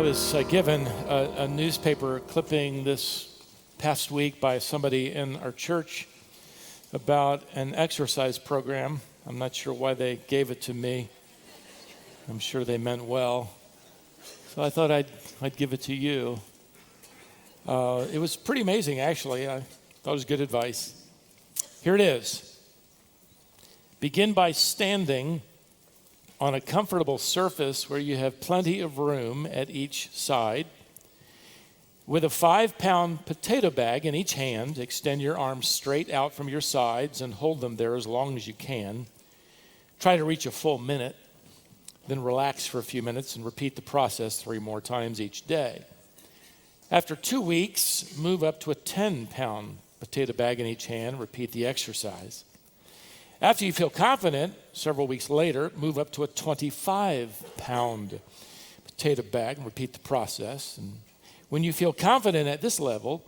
was given a newspaper clipping this past week by somebody in our church about an exercise program. I'm not sure why they gave it to me. I'm sure they meant well. So I thought I'd give it to you. It was pretty amazing, actually. I thought it was good advice. Here it is. Begin by standing on a comfortable surface where you have plenty of room at each side. With a 5-pound potato bag in each hand, extend your arms straight out from your sides and hold them there as long as you can. Try to reach a full minute, then relax for a few minutes and repeat the process 3 more times each day. After 2 weeks, move up to a 10-pound potato bag in each hand, repeat the exercise. After you feel confident, several weeks later, move up to a 25-pound potato bag and repeat the process. And when you feel confident at this level,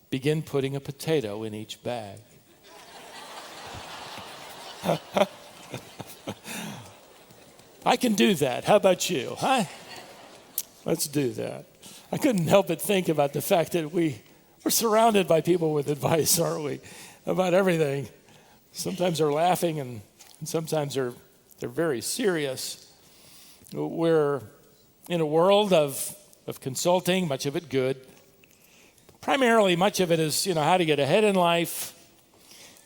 begin putting a potato in each bag. I can do that. How about you? Huh? Let's do that. I couldn't help but think about the fact that we're surrounded by people with advice, aren't we? About everything. Sometimes they're laughing and sometimes they're very serious. We're in a world of consulting, much of it good. Primarily, much of it is, how to get ahead in life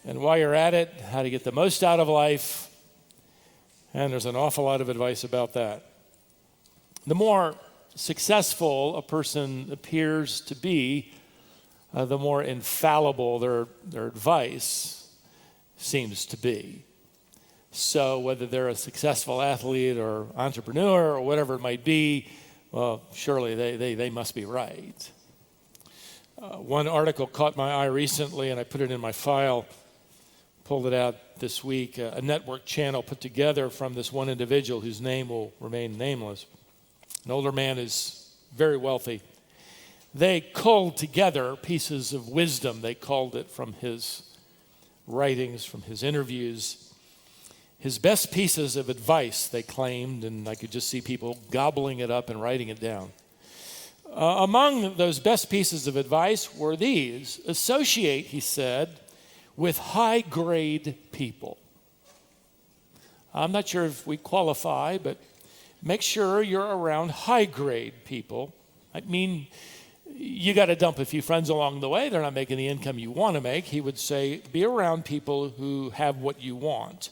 and while you're at it, how to get the most out of life. And there's an awful lot of advice about that. The more successful a person appears to be, the more infallible their advice seems to be. So whether they're a successful athlete or entrepreneur or whatever it might be, well, surely they must be right. One article caught my eye recently, and I put it in my file, pulled it out this week. A network channel put together from this one individual whose name will remain nameless. An older man is very wealthy. They culled together pieces of wisdom. They called it from his writings, from his interviews. His best pieces of advice, they claimed, and I could just see people gobbling it up and writing it down. Among those best pieces of advice were these. Associate, he said, with high-grade people. I'm not sure if we qualify, but make sure you're around high-grade people. I mean, you got to dump a few friends along the way. They're not making the income you want to make. He would say, be around people who have what you want.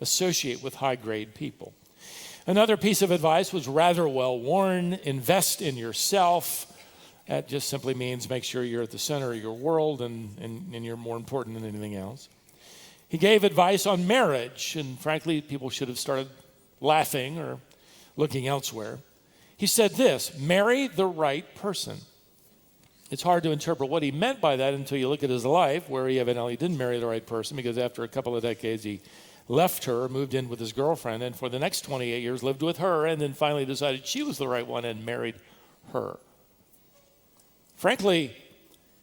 Associate with high-grade people. Another piece of advice was rather well worn. Invest in yourself. That just simply means make sure you're at the center of your world and you're more important than anything else. He gave advice on marriage, and frankly, people should have started laughing or looking elsewhere. He said this: marry the right person. It's hard to interpret what he meant by that until you look at his life, where he evidently didn't marry the right person, because after a couple of decades, he left her, moved in with his girlfriend, and for the next 28 years lived with her, and then finally decided she was the right one and married her. Frankly,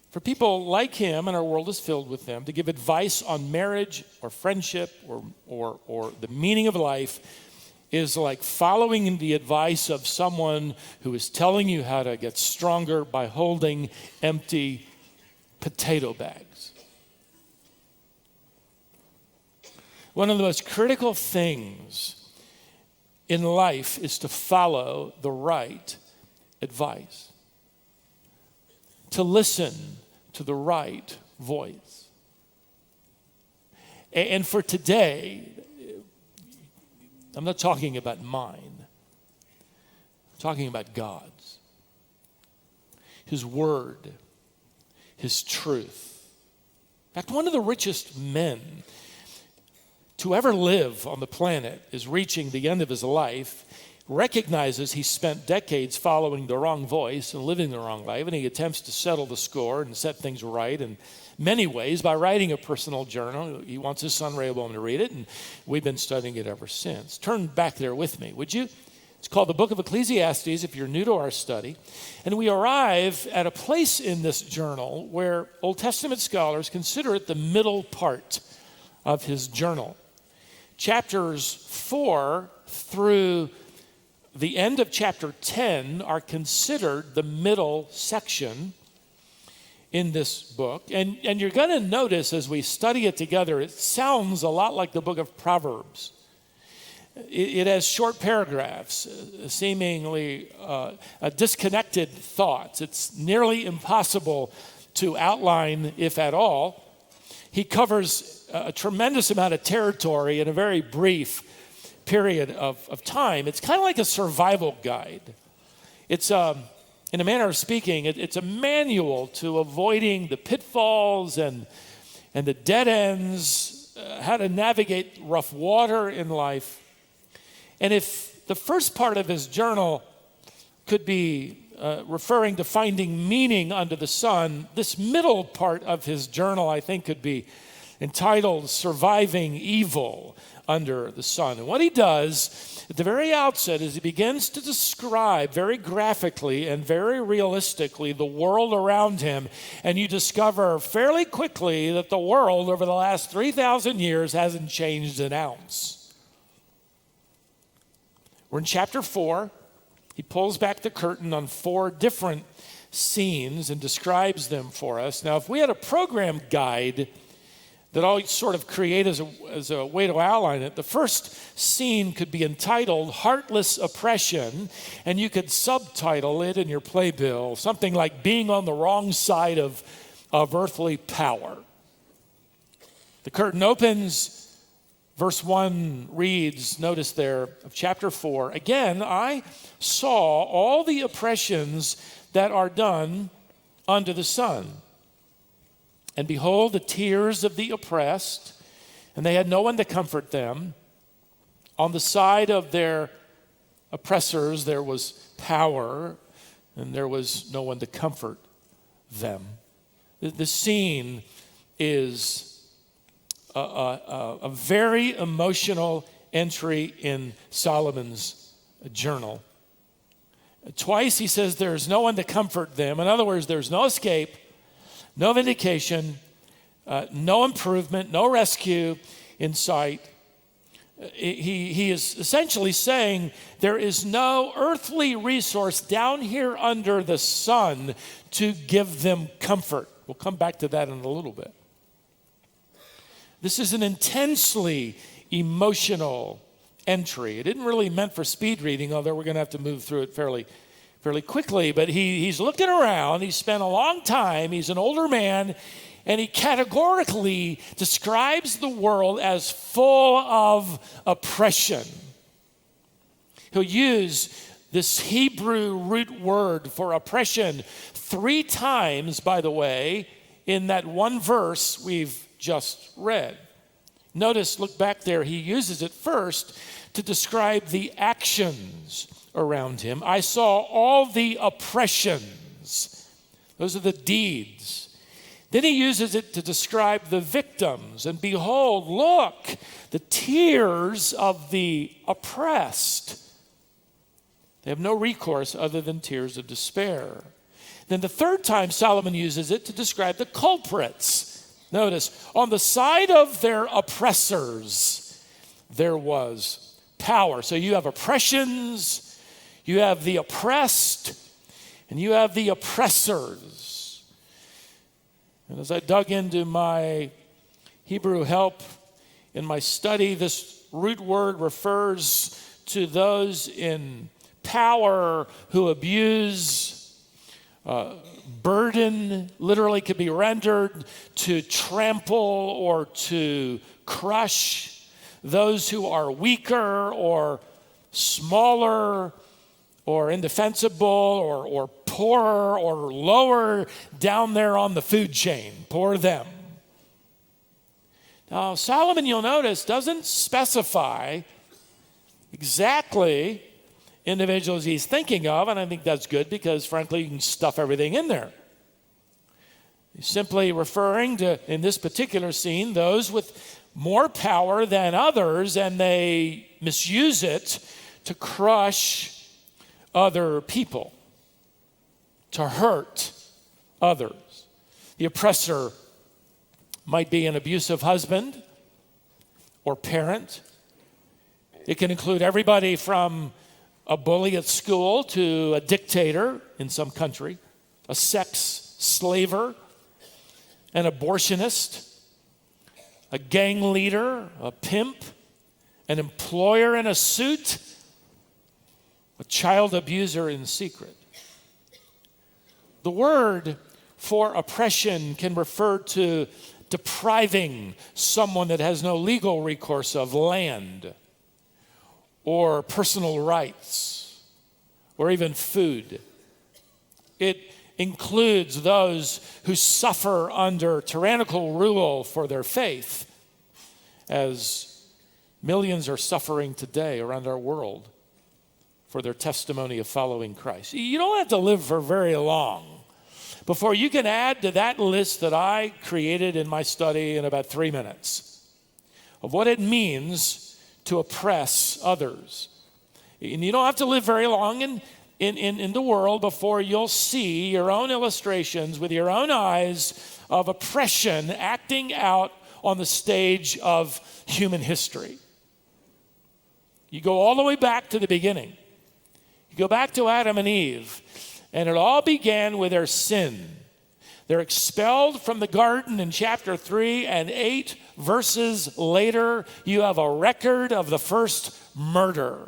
for people like him, and our world is filled with them, to give advice on marriage or friendship or the meaning of life is like following the advice of someone who is telling you how to get stronger by holding empty potato bags. One of the most critical things in life is to follow the right advice, to listen to the right voice. And for today, I'm not talking about mine. I'm talking about God's. His word, his truth. In fact, one of the richest men to ever live on the planet is reaching the end of his life, recognizes he spent decades following the wrong voice and living the wrong life, and he attempts to settle the score and set things right in many ways by writing a personal journal. He wants his son Rehoboam to read it, and we've been studying it ever since. Turn back there with me, would you? It's called the book of Ecclesiastes if you're new to our study. And we arrive at a place in this journal where Old Testament scholars consider it the middle part of his journal. Chapters 4 through the end of chapter 10 are considered the middle section in this book. And you're going to notice as we study it together, it sounds a lot like the book of Proverbs. It has short paragraphs, seemingly disconnected thoughts. It's nearly impossible to outline, if at all. He covers a tremendous amount of territory in a very brief period of time. It's kind of like a survival guide. It's, in a manner of speaking, it's a manual to avoiding the pitfalls and the dead ends, how to navigate rough water in life. And if the first part of his journal could be referring to finding meaning under the sun, this middle part of his journal, I think, could be entitled Surviving Evil Under the Sun. And what he does at the very outset is he begins to describe very graphically and very realistically the world around him. And you discover fairly quickly that the world over the last 3,000 years hasn't changed an ounce. We're in chapter 4. He pulls back the curtain on 4 different scenes and describes them for us. Now, if we had a program guide that I'll sort of create as a way to outline it, the first scene could be entitled Heartless Oppression, and you could subtitle it in your playbill, something like Being on the Wrong Side of Earthly Power. The curtain opens. Verse 1 reads, notice there, of chapter 4, again, I saw all the oppressions that are done under the sun. And behold, the tears of the oppressed, and they had no one to comfort them. On the side of their oppressors, there was power, and there was no one to comfort them. The scene is a very emotional entry in Solomon's journal. Twice he says there's no one to comfort them. In other words, there's no escape, no vindication, no improvement, no rescue in sight. He is essentially saying there is no earthly resource down here under the sun to give them comfort. We'll come back to that in a little bit. This is an intensely emotional entry. It isn't really meant for speed reading, although we're going to have to move through it fairly quickly. But he's looking around. He's spent a long time. He's an older man. And he categorically describes the world as full of oppression. He'll use this Hebrew root word for oppression 3 times, by the way, in that one verse we've just read. Notice, look back there, he uses it first to describe the actions around him. I saw all the oppressions. Those are the deeds. Then he uses it to describe the victims. And behold, look, the tears of the oppressed. They have no recourse other than tears of despair. Then the third time Solomon uses it to describe the culprits. Notice, on the side of their oppressors, there was power. So you have oppressions, you have the oppressed, and you have the oppressors. And as I dug into my Hebrew help in my study, this root word refers to those in power who abuse. Burden literally could be rendered to trample or to crush those who are weaker or smaller or indefensible or poorer or lower down there on the food chain. Poor them. Now, Solomon, you'll notice, doesn't specify exactly individuals he's thinking of, and I think that's good because, frankly, you can stuff everything in there. He's simply referring to, in this particular scene, those with more power than others, and they misuse it to crush other people, to hurt others. The oppressor might be an abusive husband or parent. It can include everybody from a bully at school to a dictator in some country, a sex slaver, an abortionist, a gang leader, a pimp, an employer in a suit, a child abuser in secret. The word for oppression can refer to depriving someone that has no legal recourse of land or personal rights or even food. It includes those who suffer under tyrannical rule for their faith, as millions are suffering today around our world for their testimony of following Christ. You don't have to live for very long before you can add to that list that I created in my study in about 3 minutes of what it means to oppress others. And you don't have to live very long in the world before you'll see your own illustrations with your own eyes of oppression acting out on the stage of human history. You go all the way back to the beginning. You go back to Adam and Eve, and it all began with their sin. They're expelled from the garden in chapter 3, and 8 verses later, you have a record of the first murder.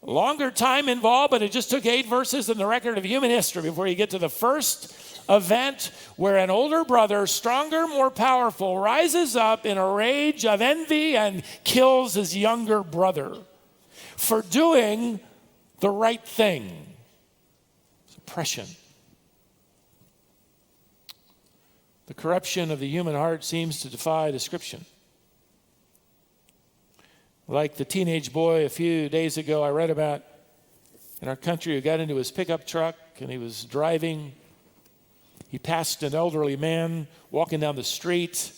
Longer time involved, but it just took 8 verses in the record of human history before you get to the first event where an older brother, stronger, more powerful, rises up in a rage of envy and kills his younger brother for doing the right thing. It's oppression. The corruption of the human heart seems to defy description. Like the teenage boy a few days ago I read about in our country who got into his pickup truck and he was driving. He passed an elderly man walking down the street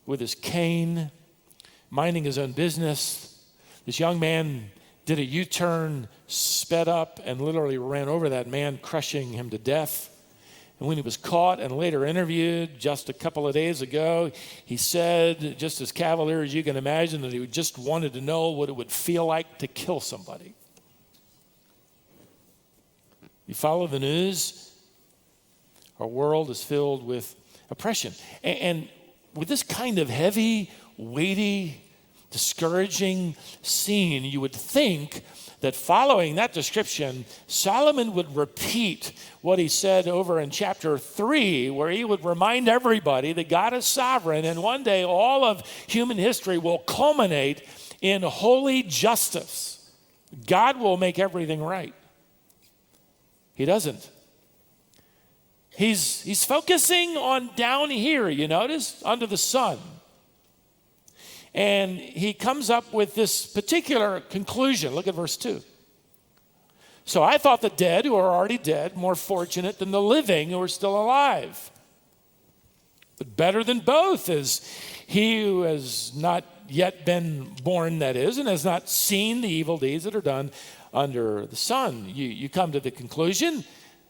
with his cane, minding his own business. This young man did a U-turn, sped up, and literally ran over that man, crushing him to death. And when he was caught and later interviewed just a couple of days ago, he said, just as cavalier as you can imagine, that he just wanted to know what it would feel like to kill somebody. You follow the news? Our world is filled with oppression. And with this kind of heavy, weighty, discouraging scene, you would think that following that description, Solomon would repeat what he said over in chapter 3, where he would remind everybody that God is sovereign, and one day all of human history will culminate in holy justice. God will make everything right. He doesn't. He's focusing on down here, you notice, under the sun. And he comes up with this particular conclusion. Look at verse 2. So I thought the dead who are already dead more fortunate than the living who are still alive. But better than both is he who has not yet been born, that is, and has not seen the evil deeds that are done under the sun. You come to the conclusion,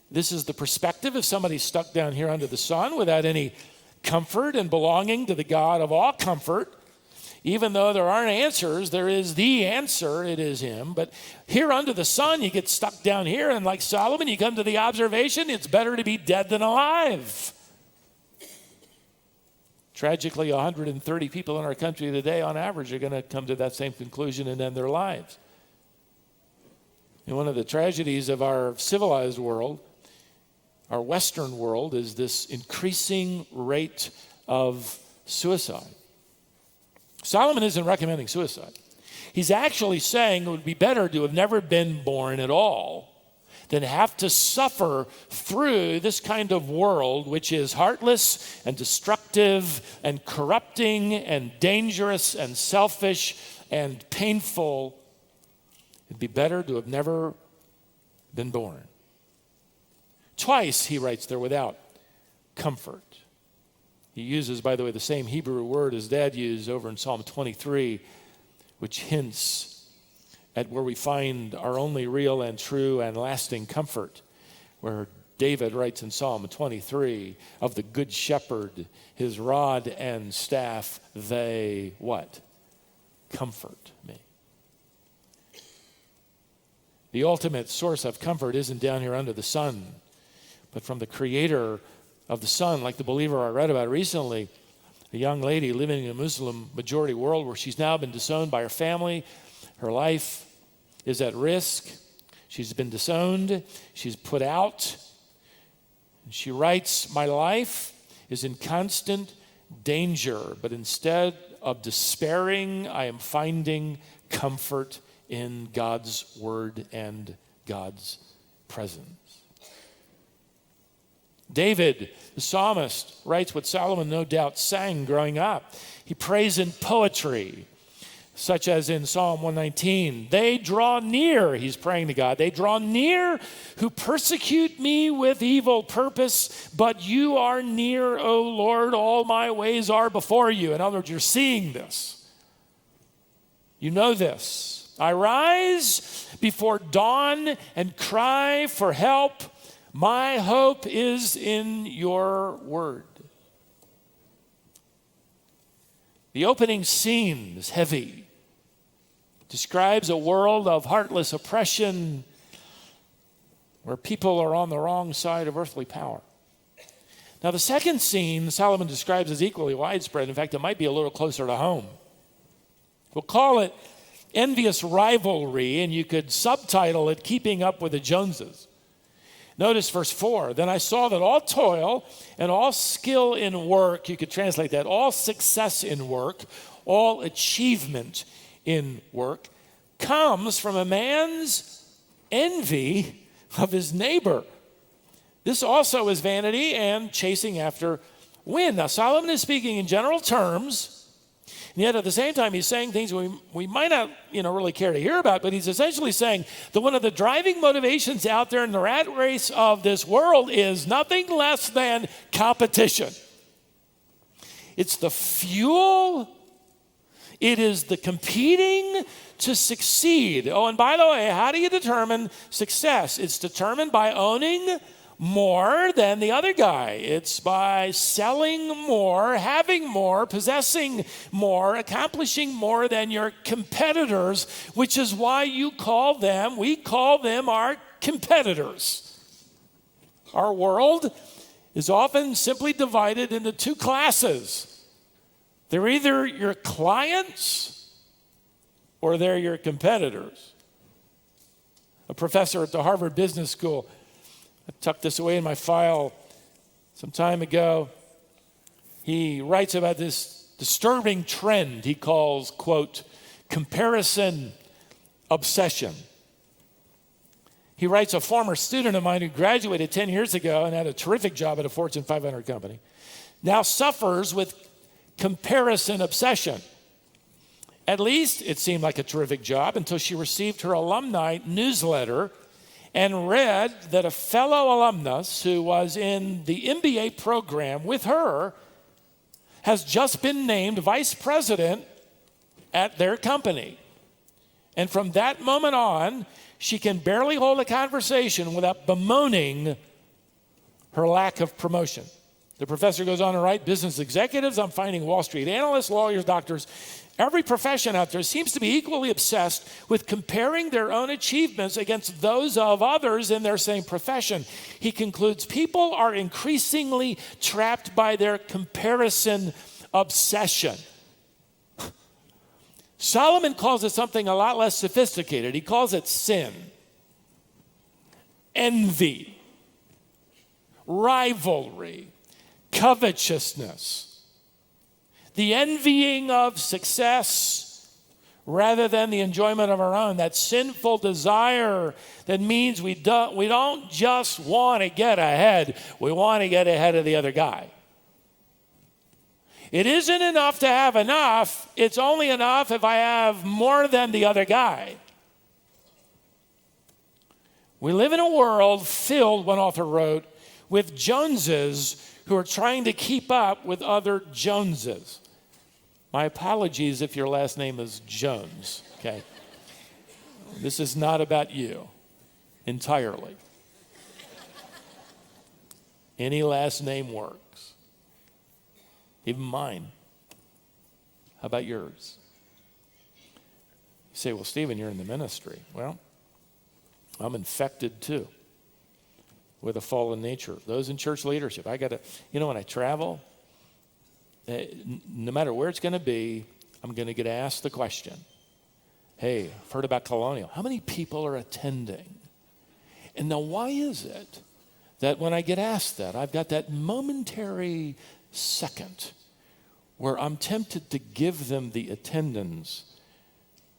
this is the perspective of somebody stuck down here under the sun without any comfort and belonging to the God of all comfort. Even though there aren't answers, there is the answer, it is him. But here under the sun, you get stuck down here, and like Solomon, you come to the observation, it's better to be dead than alive. Tragically, 130 people in our country today, on average, are going to come to that same conclusion and end their lives. And one of the tragedies of our civilized world, our Western world, is this increasing rate of suicide. Solomon isn't recommending suicide. He's actually saying it would be better to have never been born at all than have to suffer through this kind of world, which is heartless and destructive and corrupting and dangerous and selfish and painful. It'd be better to have never been born. Twice, he writes, they're without comfort. He uses, by the way, the same Hebrew word as Dad used over in Psalm 23, which hints at where we find our only real and true and lasting comfort, where David writes in Psalm 23 of the good shepherd, his rod and staff, they what? Comfort me. The ultimate source of comfort isn't down here under the sun, but from the creator of the sun, like the believer I read about recently, a young lady living in a Muslim majority world where she's now been disowned by her family. Her life is at risk. She's been disowned. She's put out. She writes, "My life is in constant danger, but instead of despairing, I am finding comfort in God's word and God's presence." David, the psalmist, writes what Solomon no doubt sang growing up. He prays in poetry, such as in Psalm 119. "They draw near," he's praying to God, "they draw near who persecute me with evil purpose, but you are near, O Lord, all my ways are before you." In other words, you're seeing this. You know this. "I rise before dawn and cry for help. My hope is in your word." The opening scene is heavy. It describes a world of heartless oppression where people are on the wrong side of earthly power. Now, the second scene Solomon describes as equally widespread. In fact, it might be a little closer to home. We'll call it envious rivalry, and you could subtitle it "Keeping Up with the Joneses." Notice verse 4. "Then I saw that all toil and all skill in work," you could translate that, all success in work, all achievement in work, "comes from a man's envy of his neighbor. This also is vanity and chasing after wind." Now, Solomon is speaking in general terms, and yet at the same time, he's saying things we might not really care to hear about, but he's essentially saying that one of the driving motivations out there in the rat race of this world is nothing less than competition. It's the fuel. It is the competing to succeed. Oh, and by the way, how do you determine success? It's determined by owning more than the other guy. It's by selling more, having more, possessing more, accomplishing more than your competitors, which is why we call them our competitors. Our world is often simply divided into two classes. They're either your clients or they're your competitors. A professor at the Harvard Business School, I tucked this away in my file some time ago. He writes about this disturbing trend he calls, quote, "comparison obsession." He writes, "A former student of mine who graduated 10 years ago and had a terrific job at a Fortune 500 company now suffers with comparison obsession. At least it seemed like a terrific job until she received her alumni newsletter and read that a fellow alumnus who was in the MBA program with her has just been named vice president at their company. And from that moment on, she can barely hold a conversation without bemoaning her lack of promotion." The professor goes on to write, "Business executives, I'm finding Wall Street analysts, lawyers, doctors, every profession out there seems to be equally obsessed with comparing their own achievements against those of others in their same profession." He concludes, people are increasingly trapped by their comparison obsession. Solomon calls it something a lot less sophisticated. He calls it sin, envy, rivalry, covetousness. The envying of success rather than the enjoyment of our own. That sinful desire that means we don't just want to get ahead. We want to get ahead of the other guy. It isn't enough to have enough. It's only enough if I have more than the other guy. We live in a world filled, one author wrote, with Joneses who are trying to keep up with other Joneses. My apologies if your last name is Jones, okay? This is not about you entirely. Any last name works. Even mine. How about yours? You say, "Well, Stephen, you're in the ministry." Well, I'm infected too with a fallen nature. Those in church leadership, when I travel, no matter where it's going to be, I'm going to get asked the question, hey, I've heard about Colonial. How many people are attending? And now why is it that when I get asked that, I've got that momentary second where I'm tempted to give them the attendance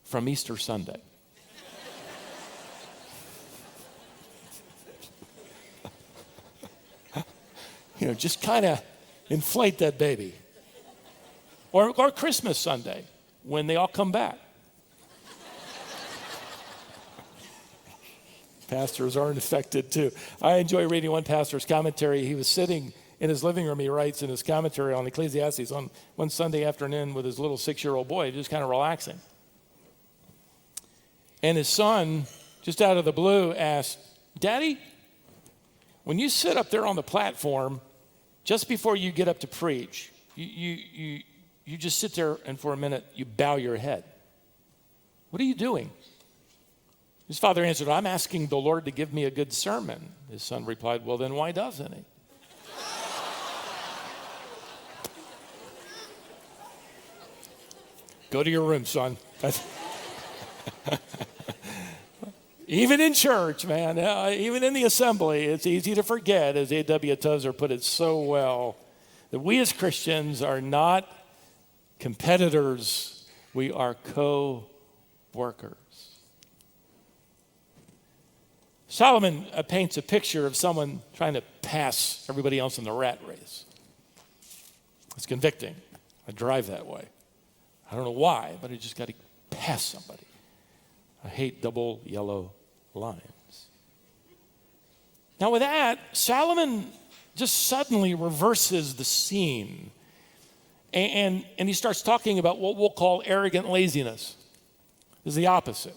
from Easter Sunday? Just kind of inflate that baby. Or Christmas Sunday, when they all come back. Pastors are infected too. I enjoy reading one pastor's commentary. He was sitting in his living room, he writes in his commentary on Ecclesiastes on one Sunday afternoon with his little 6-year-old boy, just kind of relaxing. And his son, just out of the blue, asked, Daddy, when you sit up there on the platform, just before you get up to preach, you just sit there and for a minute, you bow your head. What are you doing? His father answered, I'm asking the Lord to give me a good sermon. His son replied, well, then why doesn't he? Go to your room, son. Even in church, man, even in the assembly, it's easy to forget, as A.W. Tozer put it so well, that we as Christians are not competitors, we are co-workers. Solomon paints a picture of someone trying to pass everybody else in the rat race. It's convicting. I drive that way. I don't know why, but I just got to pass somebody. I hate double yellow lines. Now with that, Solomon just suddenly reverses the scene. And he starts talking about what we'll call arrogant laziness. This is the opposite.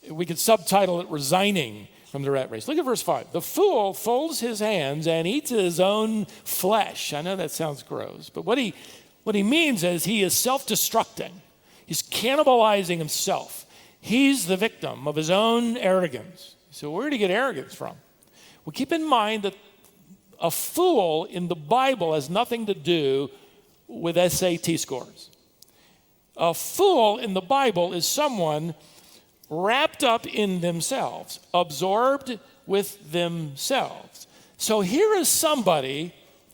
We could subtitle it resigning from the rat race. Look at verse 5. The fool folds his hands and eats his own flesh. I know that sounds gross, but what he means is he is self-destructing. He's cannibalizing himself. He's the victim of his own arrogance. So where did he get arrogance from? Well, keep in mind that a fool in the Bible has nothing to do with SAT scores. A fool in the Bible is someone wrapped up in themselves, absorbed with themselves. So here's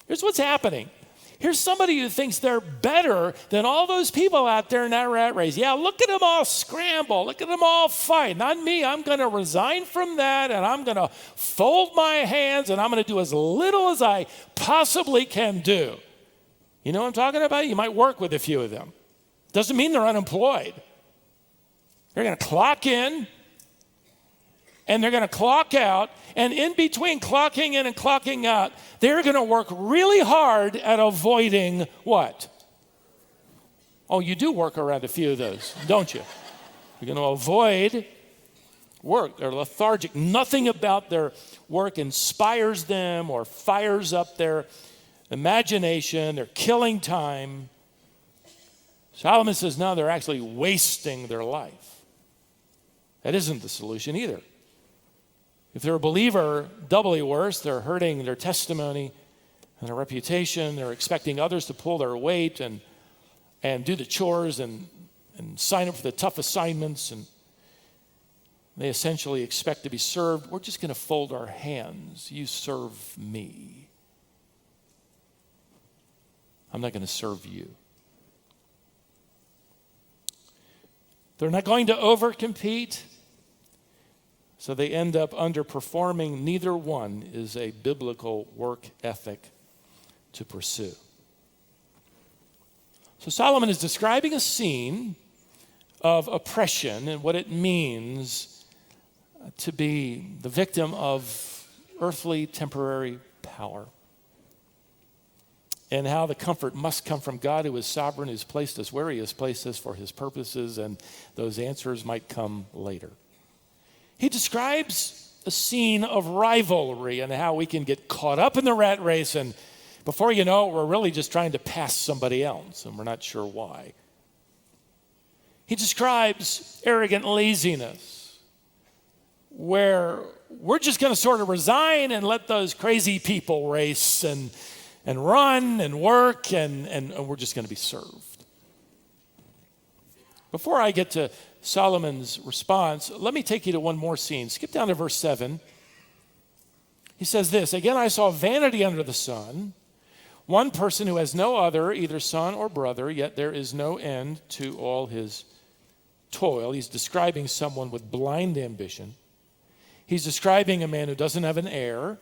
what's happening. Here's somebody who thinks they're better than all those people out there in that rat race. Yeah, look at them all scramble. Look at them all fight. Not me. I'm going to resign from that, and I'm going to fold my hands, and I'm going to do as little as I possibly can do. You know what I'm talking about? You might work with a few of them. Doesn't mean they're unemployed. They're going to clock in, and they're going to clock out, and in between clocking in and clocking out, they're going to work really hard at avoiding what? Oh, you do work around a few of those, don't you? You're going to avoid work. They're lethargic. Nothing about their work inspires them or fires up their imagination. They're killing time. Solomon says, no, they're actually wasting their life. That isn't the solution either. If they're a believer, doubly worse, they're hurting their testimony and their reputation. They're expecting others to pull their weight and do the chores and sign up for the tough assignments. And they essentially expect to be served. We're just going to fold our hands. You serve me. I'm not going to serve you. They're not going to overcompete. So they end up underperforming. Neither one is a biblical work ethic to pursue. So Solomon is describing a scene of oppression and what it means to be the victim of earthly temporary power. And how the comfort must come from God, who is sovereign, who's placed us where he has placed us for his purposes, and those answers might come later. He describes a scene of rivalry and how we can get caught up in the rat race, and before you know it, we're really just trying to pass somebody else, and we're not sure why. He describes arrogant laziness, where we're just going to sort of resign and let those crazy people race and run and work and we're just going to be served. Before I get to Solomon's response, let me take you to one more scene. Skip down to verse 7. He says this, "Again, I saw vanity under the sun, one person who has no other, either son or brother, yet there is no end to all his toil." He's describing someone with blind ambition. He's describing a man who doesn't have an heir,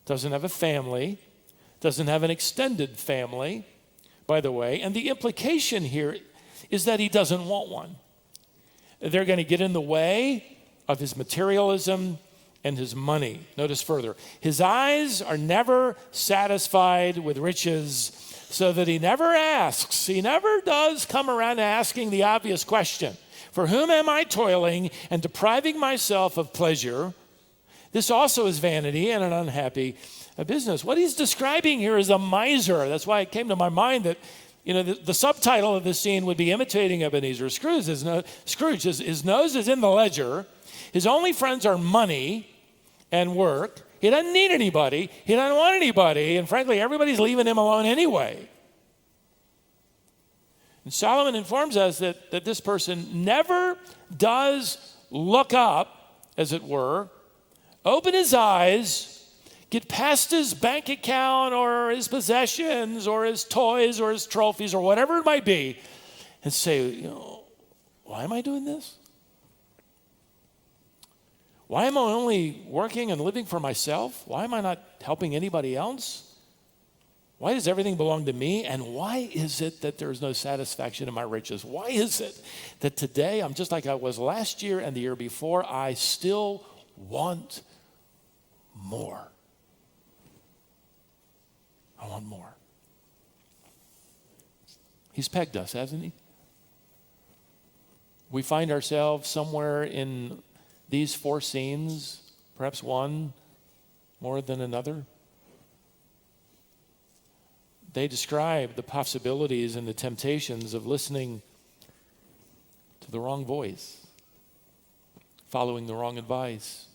doesn't have a family, doesn't have an extended family, by the way. And the implication here is that he doesn't want one. They're going to get in the way of his materialism and his money. Notice further, his eyes are never satisfied with riches, so that he never asks. He never does come around to asking the obvious question, "For whom am I toiling and depriving myself of pleasure?" This also is vanity and an unhappy business. What he's describing here is a miser. That's why it came to my mind that, the subtitle of this scene would be imitating Ebenezer Scrooge. His nose is in the ledger. His only friends are money and work. He doesn't need anybody. He doesn't want anybody. And frankly, everybody's leaving him alone anyway. And Solomon informs us that this person never does look up, as it were, open his eyes, get past his bank account or his possessions or his toys or his trophies or whatever it might be, and say, why am I doing this? Why am I only working and living for myself? Why am I not helping anybody else? Why does everything belong to me? And why is it that there is no satisfaction in my riches? Why is it that today I'm just like I was last year and the year before? I still want more. I want more. He's pegged us, hasn't he? We find ourselves somewhere in these four scenes, perhaps one more than another. They describe the possibilities and the temptations of listening to the wrong voice, following the wrong advice.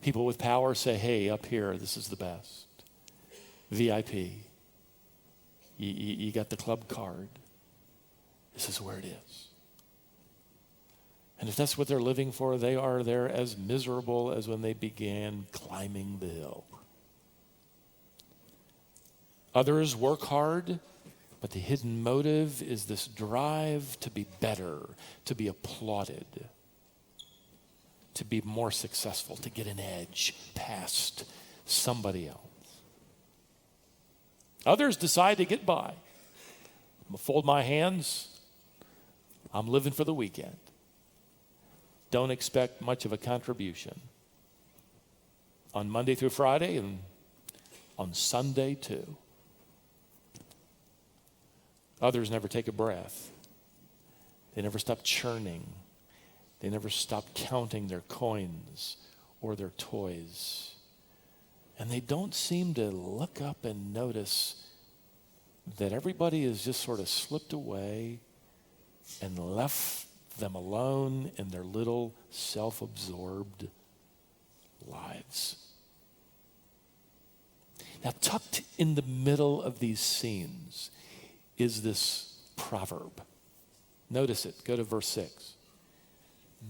People with power say, "Hey, up here, this is the best. VIP. You got the club card. This is where it is." And if that's what they're living for, they are there as miserable as when they began climbing the hill. Others work hard, but the hidden motive is this drive to be better, to be applauded, to be more successful, to get an edge past somebody else. Others decide to get by. I'm going to fold my hands. I'm living for the weekend. Don't expect much of a contribution. On Monday through Friday and on Sunday too. Others never take a breath. They never stop churning. They never stop counting their coins or their toys. And they don't seem to look up and notice that everybody has just sort of slipped away and left them alone in their little self-absorbed lives. Now, tucked in the middle of these scenes is this proverb. Notice it. Go to verse 6.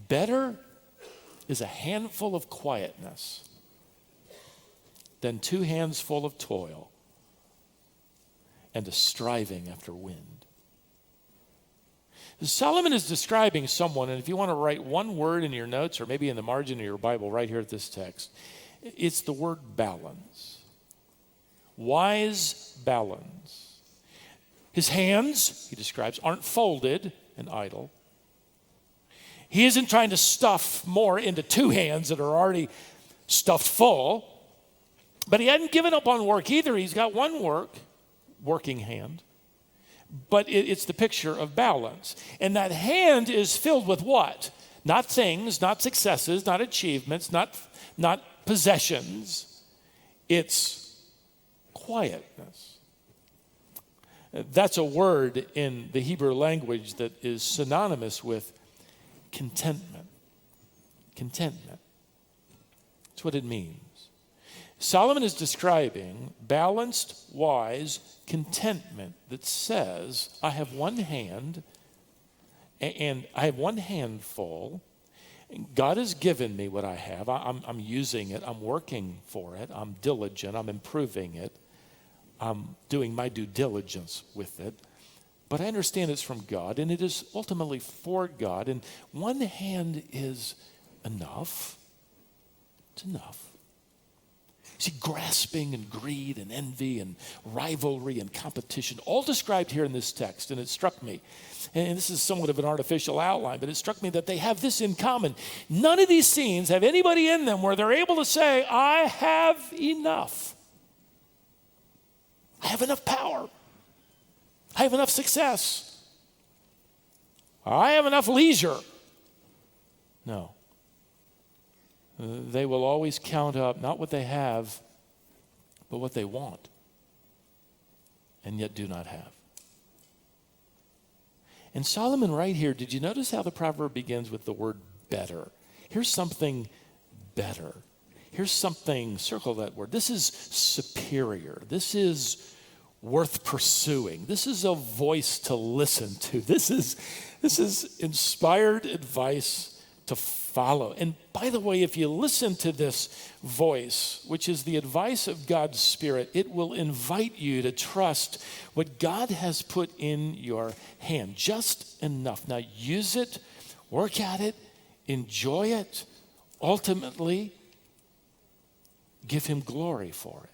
Better is a handful of quietness than 2 hands full of toil and a striving after wind. Solomon is describing someone, and if you want to write one word in your notes or maybe in the margin of your Bible right here at this text, it's the word balance. Wise balance. His hands, he describes, aren't folded and idle. He isn't trying to stuff more into 2 hands that are already stuffed full, but he hadn't given up on work either. He's got one working hand. But it's the picture of balance. And that hand is filled with what? Not things, not successes, not achievements, not possessions. It's quietness. That's a word in the Hebrew language that is synonymous with contentment. Contentment. That's what it means. Solomon is describing balanced, wise contentment that says, I have one hand and I have one handful. God has given me what I have. I'm using it. I'm working for it. I'm diligent. I'm improving it. I'm doing my due diligence with it. But I understand it's from God, and it is ultimately for God. And one hand is enough. It's enough. See, grasping and greed and envy and rivalry and competition, all described here in this text, and it struck me. And this is somewhat of an artificial outline, but it struck me that they have this in common. None of these scenes have anybody in them where they're able to say, I have enough. I have enough power. I have enough success. I have enough leisure. No. They will always count up not what they have, but what they want, and yet do not have. And Solomon right here, did you notice how the proverb begins with the word better? Here's something better. Here's something, circle that word. This is superior. This is worth pursuing. This is a voice to listen to. This is inspired advice to follow. And by the way, if you listen to this voice, which is the advice of God's Spirit, it will invite you to trust what God has put in your hand. Just enough. Now use it, work at it, enjoy it, ultimately give Him glory for it.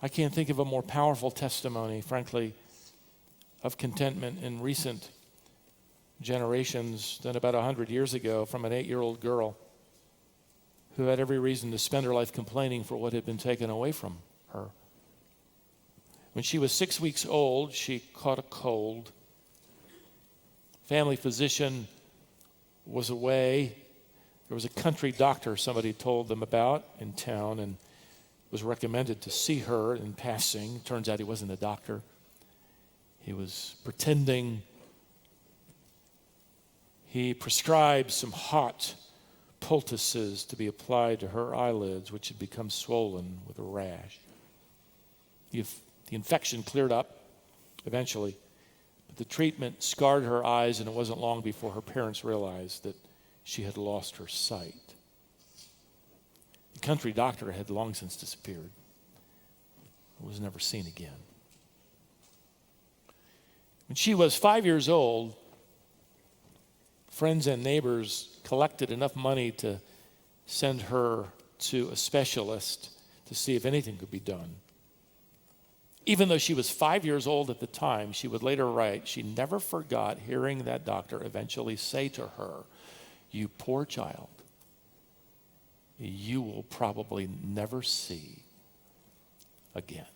I can't think of a more powerful testimony, frankly, of contentment in recent generations than about 100 years ago from an 8-year-old girl who had every reason to spend her life complaining for what had been taken away from her. When she was 6 weeks old, she caught a cold. Family physician was away. There was a country doctor somebody told them about in town and was recommended to see her in passing. Turns out he wasn't a doctor. He was pretending. He prescribed some hot poultices to be applied to her eyelids, which had become swollen with a rash. The infection cleared up eventually, but the treatment scarred her eyes, and it wasn't long before her parents realized that she had lost her sight. The country doctor had long since disappeared. Was never seen again. When she was 5 years old, friends and neighbors collected enough money to send her to a specialist to see if anything could be done. Even though she was 5 years old at the time, she would later write, she never forgot hearing that doctor eventually say to her, "You poor child, you will probably never see again."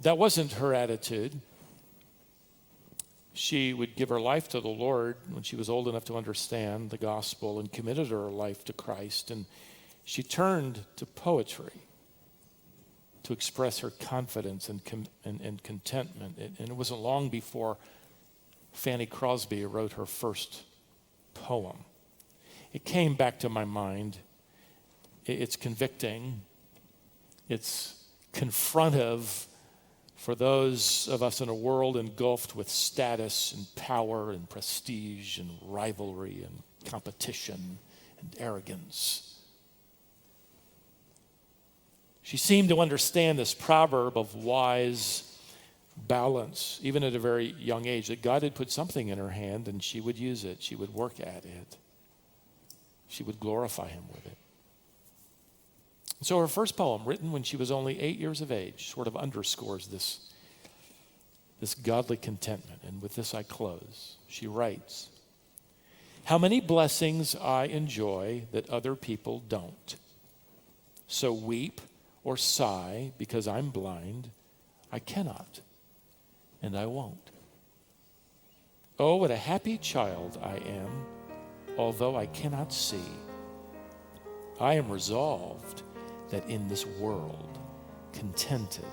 That wasn't her attitude. She would give her life to the Lord when she was old enough to understand the gospel and committed her life to Christ. And she turned to poetry to express her confidence and contentment. And it wasn't long before Fanny Crosby wrote her first poem. It came back to my mind. It's convicting. It's confrontive for those of us in a world engulfed with status and power and prestige and rivalry and competition and arrogance. She seemed to understand this proverb of wise balance, even at a very young age, that God had put something in her hand and she would use it. She would work at it. She would glorify Him with it. So her first poem, written when she was only 8 years of age, sort of underscores this godly contentment. And with this I close. She writes, "How many blessings I enjoy that other people don't. So weep or sigh because I'm blind. I cannot, and I won't. Oh, what a happy child I am, although I cannot see. I am resolved that in this world, contented